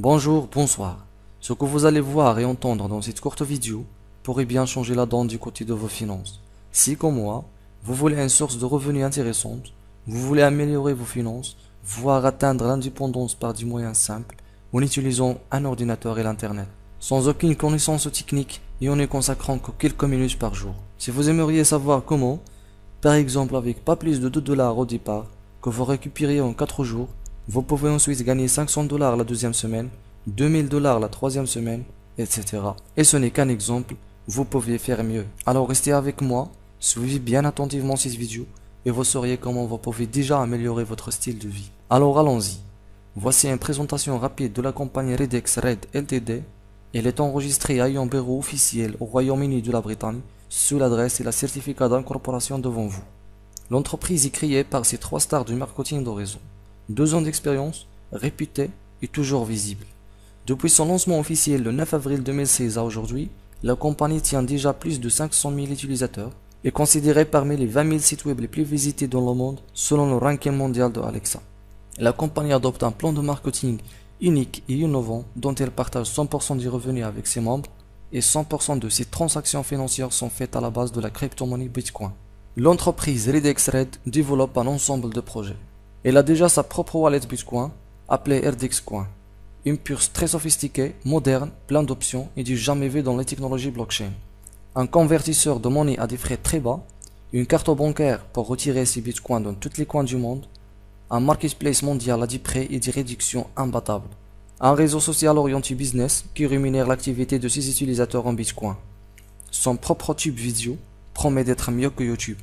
Bonjour, bonsoir. Ce que vous allez voir et entendre dans cette courte vidéo pourrait bien changer la donne du côté de vos finances. Si, comme moi, vous voulez une source de revenus intéressante, vous voulez améliorer vos finances, voire atteindre l'indépendance par des moyens simples, en utilisant un ordinateur et l'Internet, sans aucune connaissance technique et en ne consacrant que quelques minutes par jour. Si vous aimeriez savoir comment, par exemple avec pas plus de 2 dollars au départ, que vous récupérez en 4 jours, vous pouvez ensuite gagner 500 dollars la deuxième semaine, 2000 dollars la troisième semaine, etc. Et ce n'est qu'un exemple, vous pouvez faire mieux. Alors restez avec moi, suivez bien attentivement cette vidéo et vous saurez comment vous pouvez déjà améliorer votre style de vie. Alors allons-y. Voici une présentation rapide de la compagnie Redex Red Ltd. Elle est enregistrée à un bureau officiel au Royaume-Uni de la Bretagne, sous l'adresse et le certificat d'incorporation devant vous. L'entreprise est créée par ces 3 stars du marketing d'Horizon. 2 ans d'expérience, réputée et toujours visible. Depuis son lancement officiel le 9 avril 2016 à aujourd'hui, la compagnie tient déjà plus de 500 000 utilisateurs et considérée parmi les 20 000 sites web les plus visités dans le monde selon le ranking mondial de Alexa. La compagnie adopte un plan de marketing unique et innovant dont elle partage 100% des revenus avec ses membres et 100% de ses transactions financières sont faites à la base de la crypto-monnaie Bitcoin. L'entreprise Redex Red développe un ensemble de projets. Elle a déjà sa propre wallet Bitcoin, appelée RDX Coin. Une puce très sophistiquée, moderne, plein d'options et du jamais vu dans les technologies blockchain. Un convertisseur de monnaie à des frais très bas, une carte bancaire pour retirer ses bitcoins dans tous les coins du monde, un marketplace mondial à des prix et des réductions imbattables, un réseau social orienté business qui rémunère l'activité de ses utilisateurs en bitcoin. Son propre tube vidéo promet d'être mieux que YouTube.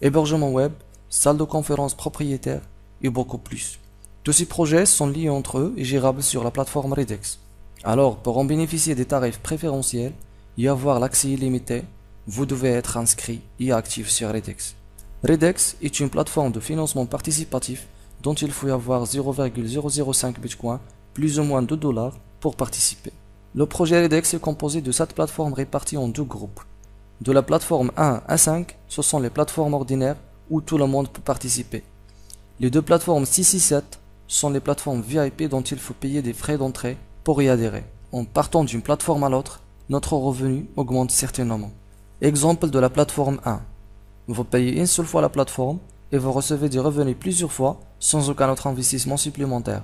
Hébergement web, salle de conférence propriétaire et beaucoup plus. Tous ces projets sont liés entre eux et gérables sur la plateforme Redex. Alors, pour en bénéficier des tarifs préférentiels et avoir l'accès illimité, vous devez être inscrit et actif sur Redex. Redex est une plateforme de financement participatif dont il faut avoir 0,005 Bitcoin, plus ou moins 2 dollars, pour participer. Le projet Redex est composé de 7 plateformes réparties en 2 groupes. De la plateforme 1 à 5, ce sont les plateformes ordinaires où tout le monde peut participer. Les 2 plateformes 6 et 7 sont les plateformes VIP dont il faut payer des frais d'entrée pour y adhérer. En partant d'une plateforme à l'autre, notre revenu augmente certainement. Exemple de la plateforme 1. Vous payez une seule fois la plateforme et vous recevez des revenus plusieurs fois sans aucun autre investissement supplémentaire.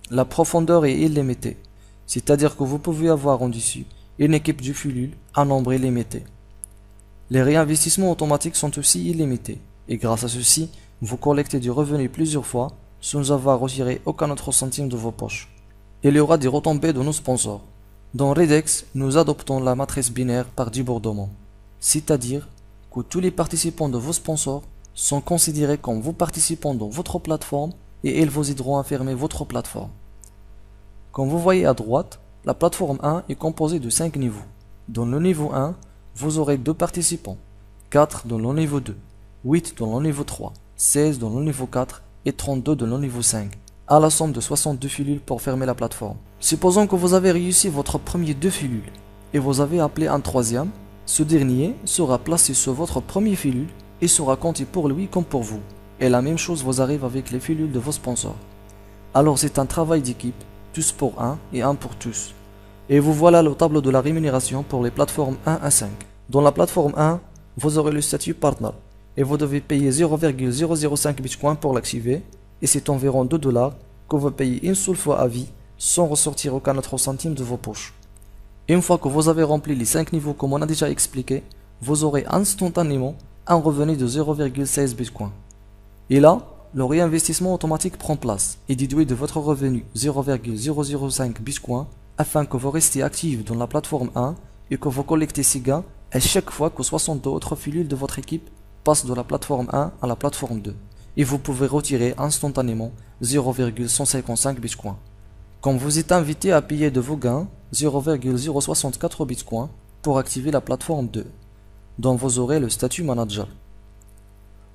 La profondeur est illimitée, c'est-à-dire que vous pouvez avoir en dessus une équipe du Fulul à nombre illimité. Les réinvestissements automatiques sont aussi illimités et grâce à ceci, vous collectez du revenu plusieurs fois sans avoir retiré aucun autre centime de vos poches. Il y aura des retombées de nos sponsors. Dans Redex, nous adoptons la matrice binaire par débordement, c'est-à-dire que tous les participants de vos sponsors sont considérés comme vos participants dans votre plateforme et ils vous aideront à fermer votre plateforme. Comme vous voyez à droite, la plateforme 1 est composée de 5 niveaux. Dans le niveau 1, vous aurez 2 participants, 4 dans le niveau 2, 8 dans le niveau 3, 16 dans le niveau 4 et 32 dans le niveau 5, à la somme de 62 filules pour fermer la plateforme. Supposons que vous avez réussi votre premier 2 filules et vous avez appelé un troisième, ce dernier sera placé sur votre premier filule et sera compté pour lui comme pour vous. Et la même chose vous arrive avec les filules de vos sponsors. Alors c'est un travail d'équipe, tous pour un et un pour tous. Et vous voilà le tableau de la rémunération pour les plateformes 1 à 5. Dans la plateforme 1, vous aurez le statut partner et vous devez payer 0,005 Bitcoin pour l'activer et c'est environ 2 dollars que vous payez une seule fois à vie sans ressortir aucun autre centime de vos poches. Une fois que vous avez rempli les 5 niveaux comme on a déjà expliqué, vous aurez instantanément un revenu de 0,16 Bitcoin. Et là, le réinvestissement automatique prend place et déduit de votre revenu 0,005 Bitcoin afin que vous restiez actif dans la plateforme 1 et que vous collectez ces gains à chaque fois que 62 autres filules de votre équipe passent de la plateforme 1 à la plateforme 2. Et vous pouvez retirer instantanément 0,155 Bitcoin. Comme vous êtes invité à payer de vos gains 0,064 Bitcoin pour activer la plateforme 2, dont vous aurez le statut manager.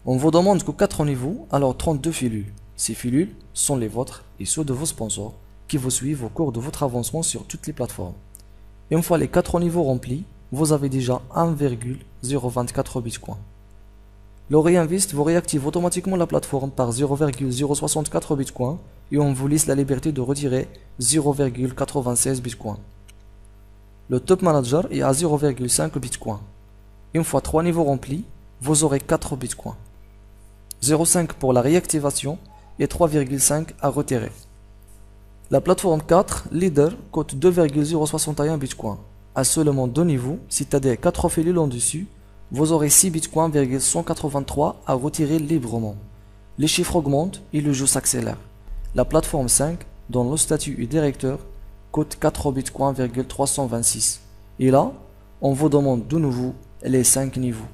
On vous demande que 4 niveaux, alors 32 filules. Ces filules sont les vôtres et ceux de vos sponsors qui vous suivent au cours de votre avancement sur toutes les plateformes. Et une fois les 4 niveaux remplis, vous avez déjà 1,024 Bitcoin. Le Reinvest vous réactive automatiquement la plateforme par 0,064 Bitcoin et on vous laisse la liberté de retirer 0,96 Bitcoin. Le Top Manager est à 0,5 Bitcoin. Une fois 3 niveaux remplis, vous aurez 4 Bitcoins. 0,5 pour la réactivation et 3,5 à retirer. La plateforme 4, Leader, coûte 2,061 Bitcoin. À seulement 2 niveaux, c'est-à-dire 4 cellules en dessus, vous aurez 6 Bitcoin,183 à retirer librement. Les chiffres augmentent et le jeu s'accélère. La plateforme 5, dont le statut est directeur, coûte 4 Bitcoin,326. Et là, on vous demande de nouveau les 5 niveaux,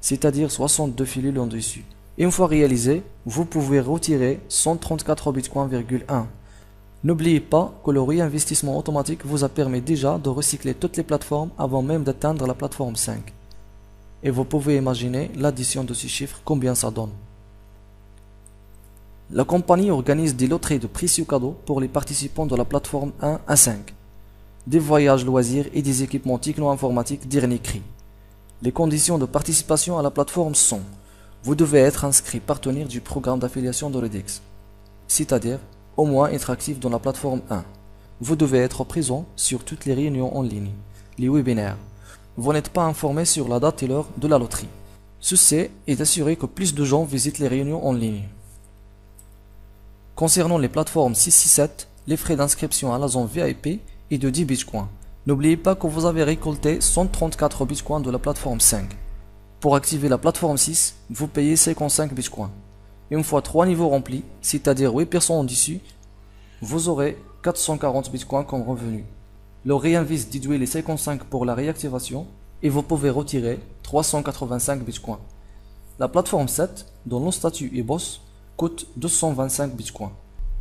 c'est-à-dire 62 cellules en dessus. Une fois réalisé, vous pouvez retirer 134 Bitcoin,1. N'oubliez pas que le réinvestissement automatique vous a permis déjà de recycler toutes les plateformes avant même d'atteindre la plateforme 5. Et vous pouvez imaginer l'addition de ces chiffres, combien ça donne. La compagnie organise des loteries de précieux cadeaux pour les participants de la plateforme 1 à 5. Des voyages loisirs et des équipements techno-informatiques dernier cri. Les conditions de participation à la plateforme sont: vous devez être inscrit partenaire du programme d'affiliation de Redx, c'est-à-dire au moins être actif dans la plateforme 1. Vous devez être présent sur toutes les réunions en ligne, les webinaires. Vous n'êtes pas informé sur la date et l'heure de la loterie. Ceci est d'assurer que plus de gens visitent les réunions en ligne. Concernant les plateformes 6 et 7, les frais d'inscription à la zone VIP est de 10 Bitcoins. N'oubliez pas que vous avez récolté 134 Bitcoins de la plateforme 5. Pour activer la plateforme 6, vous payez 55 Bitcoins. Une fois 3 niveaux remplis, c'est-à-dire 8 personnes en dessus, vous aurez 440 Bitcoins comme revenu. Le Reinvest déduit les 55 pour la réactivation et vous pouvez retirer 385 Bitcoins. La plateforme 7, dont le statut est boss, coûte 225 Bitcoins.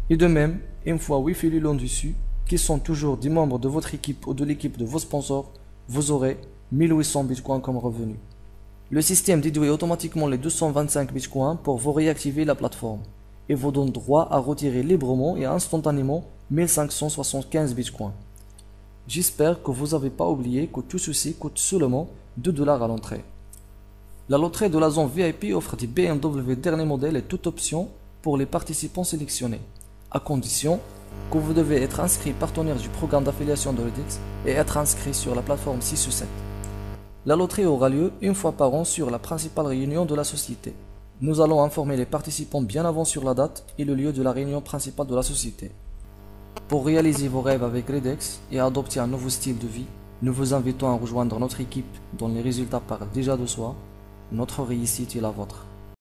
Et de même, une fois 8 cellules en dessus, qui sont toujours des membres de votre équipe ou de l'équipe de vos sponsors, vous aurez 1800 Bitcoins comme revenu. Le système déduit automatiquement les 225 Bitcoins pour vous réactiver la plateforme et vous donne droit à retirer librement et instantanément 1575 Bitcoins. J'espère que vous n'avez pas oublié que tout ceci coûte seulement 2 $ à l'entrée. La loterie de la zone VIP offre des BMW dernier modèle et toute option pour les participants sélectionnés, à condition que vous devez être inscrit partenaire du programme d'affiliation de Redx et être inscrit sur la plateforme 6 ou 7. La loterie aura lieu une fois par an sur la principale réunion de la société. Nous allons informer les participants bien avant sur la date et le lieu de la réunion principale de la société. Pour réaliser vos rêves avec Redx et adopter un nouveau style de vie, nous vous invitons à rejoindre notre équipe dont les résultats parlent déjà de soi. Notre réussite est la vôtre.